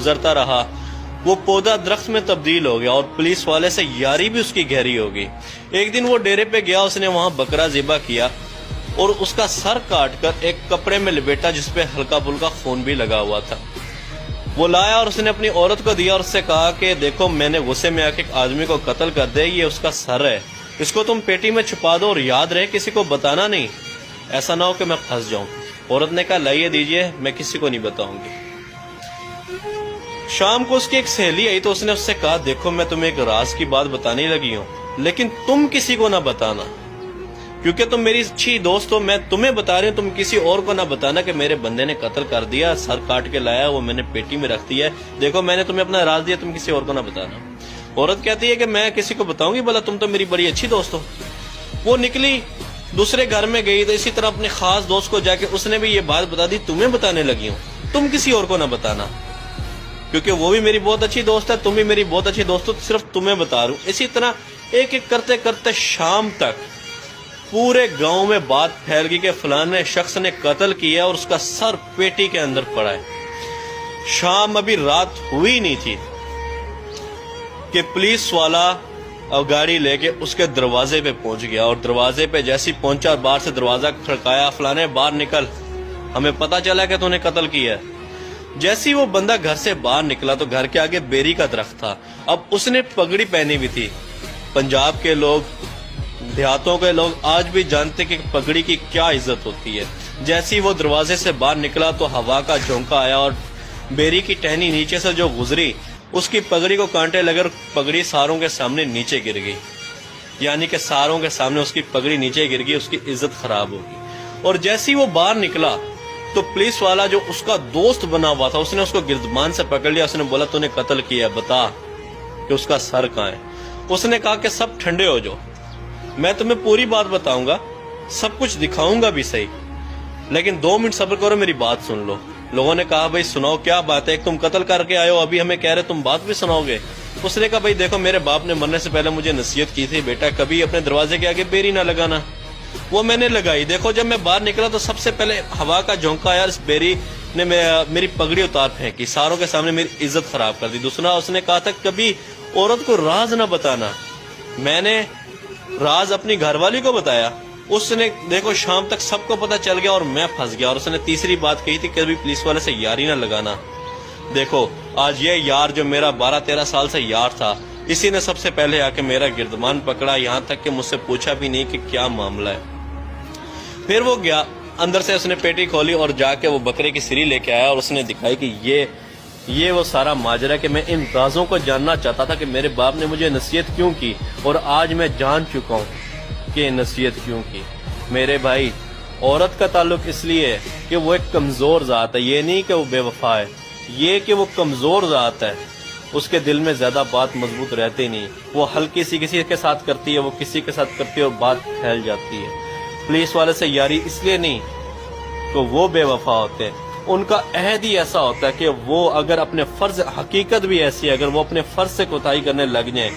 गुजरता रहा वो पौधा दरख्त में तब्दील हो गया और पुलिस वाले से यारी भी उसकी गहरी हो गई। एक दिन वो डेरे पे गया, उसने वहां बकरा ज़िबा किया और उसका सर काट कर एक कपड़े में लपेटा जिसपे हल्का फुल्का खून भी लगा हुआ था। वो लाया और उसने अपनी औरत को दिया और उससे कहा कि देखो मैंने गुस्से में आके एक आदमी को कत्ल कर दिया, ये उसका सर है, इसको तुम पेटी में छुपा दो और याद रहे किसी को बताना नहीं, ऐसा ना हो कि मैं फंस जाऊं। औरत ने कहा लाइए दीजिए, मैं किसी को नहीं बताऊंगी। शाम को उसकी एक सहेली आई तो उसने उससे कहा देखो मैं तुम्हें एक राज की बात बताने लगी हूं, लेकिन तुम किसी को ना बताना, क्योंकि तुम मेरी अच्छी दोस्त हो। मैं तुम्हें बता रही हूँ, तुम किसी और को ना बताना कि मेरे बंदे ने कत्ल कर दिया, सर काट के लाया, वो मैंने पेटी में रख दिया है, देखो मैंने तुम्हें अपना राज दिया, तुम किसी और को ना बताना। औरत कहती है कि मैं किसी को बताऊंगी, बोला तुम तो मेरी बड़ी अच्छी दोस्त हो। वो निकली, दूसरे घर में गई तो इसी तरह अपने खास दोस्त को जाके उसने भी ये बात बता दी, तुम्हें बताने लगी हूँ, तुम किसी और को ना बताना, क्योंकि वो भी मेरी बहुत अच्छी दोस्त है, तुम भी मेरी बहुत अच्छी दोस्त हो, सिर्फ तुम्हें बता रहा हूं। इसी तरह एक एक करते करते शाम तक पूरे गांव में बात फैल गई कि फलाने शख्स ने कत्ल किया और उसका सर पेटी के अंदर पड़ा है। शाम अभी रात हुई नहीं थी कि पुलिस वाला और गाड़ी लेके उसके दरवाजे पे पहुंच गया और दरवाजे पे जैसे पहुंचा, बाहर से दरवाजा खड़काया, फलाने बाहर निकल, हमें पता चला कि तूने कत्ल किया है। जैसे ही वो बंदा घर से बाहर निकला तो घर के आगे बेरी का दरख्त था। अब उसने पगड़ी पहनी हुई थी। पंजाब के लोग, देहातों के लोग आज भी जानते कि पगड़ी की क्या इज्जत होती है। जैसे ही वो दरवाजे से बाहर निकला तो हवा का झोंका आया और बेरी की टहनी नीचे से जो गुजरी उसकी पगड़ी को कांटे लगे और पगड़ी सारों के सामने नीचे गिर गई, यानी कि सारों के सामने उसकी पगड़ी नीचे गिर गई, उसकी इज्जत खराब होगी। और जैसे ही वो बाहर निकला तो पुलिस वाला जो उसका दोस्त बना हुआ था उसने उसको गिरदमान से पकड़ लिया। उसने बोला तूने कत्ल किया, बता कि उसका सर कहाँ है। उसने कहा कि सब ठंडे हो जाओ, मैं तुम्हें पूरी बात बताऊंगा, सब कुछ दिखाऊंगा भी सही, लेकिन 2 मिनट सब्र करो, मेरी बात सुन लो। लोगों ने कहा भाई सुनाओ क्या बात है, एक तुम कत्ल करके आए हो, अभी हमें कह रहे तुम बात भी सुनाओगे। उसने कहा भाई देखो मेरे बाप ने मरने से पहले मुझे नसीहत की थी, बेटा कभी अपने दरवाजे के आगे बेरी ना लगाना। वो मैंने लगाई, देखो जब मैं बाहर निकला तो सबसे पहले हवा का झोंका आया, इस बेरी ने मेरी पगड़ी उतार फेंकी, सारों के सामने मेरी इज्जत खराब कर दी। दूसरा उसने कहा था कभी औरत को राज ना बताना, मैंने राज अपनी घरवाली को बताया, उसने देखो शाम तक सबको पता चल गया और मैं फंस गया। और उसने तीसरी बात कही थी कभी पुलिस वाले से यारी ना लगाना। देखो आज ये यार जो मेरा 12-13 साल से यार था, इसी ने सबसे पहले आके मेरा गिरदमान पकड़ा, यहाँ तक कि मुझसे पूछा भी नहीं कि क्या मामला है। फिर वो गया अंदर से, उसने पेटी खोली और जाके वो बकरे की सिरी लेके आया और उसने दिखाई कि ये वो सारा माजरा कि मैं इन राजों को जानना चाहता था कि मेरे बाप ने मुझे नसीहत क्यों की, और आज मैं जान चुका हूँ कि नसीहत क्यों की। मेरे भाई औरत का ताल्लुक इसलिए है कि वो एक कमजोर जात है, ये नहीं कि वो बेवफा है, ये कि वो कमजोर जात है, उसके दिल में ज्यादा बात मजबूत रहती नहीं, वो हल्की सी किसी के साथ करती है, वो किसी के साथ करती है और बात फैल जाती है। पुलिस वाले से यारी इसलिए नहीं तो वो बेवफा होते हैं, उनका अहद ही ऐसा होता है कि वो अगर अपने फर्ज, हकीकत भी ऐसी है, अगर वो अपने फर्ज से कोताही करने लग जाए